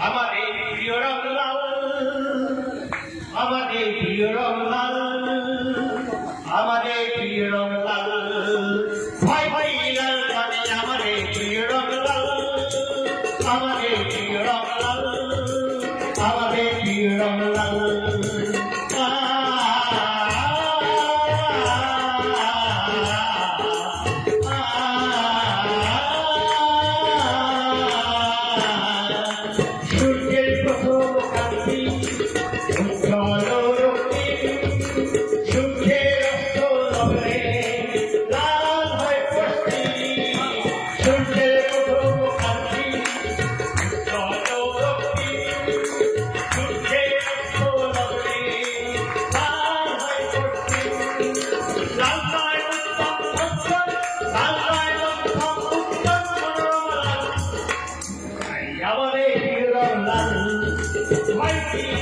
আমাদের প্রিয় রংলাল, আমাদের প্রিয় রংলাল, আমাদের প্রিয় রংলাল, ভাই ভাই লাল মানে আমাদের প্রিয় রংলাল, আমাদের প্রিয় রংলাল, আমাদের প্রিয় রংলাল। সূর্যের প্রথম কান্তি উজ্জ্বল রক্তিম, সূর্যের রক্ত লবণে লাল হয়ে পশ্চিম। সূর্যের প্রথম কান্তি উজ্জ্বল রক্তিম, সূর্যের রক্ত লবণে লাল হয়ে পশ্চিম। লাল পায় উত্তম উজ্জ্বল, লাল পায় উত্তম উজ্জ্বল মনোরম লাল, আমাদের প্রিয় রংলাল, ভাই প্রিয়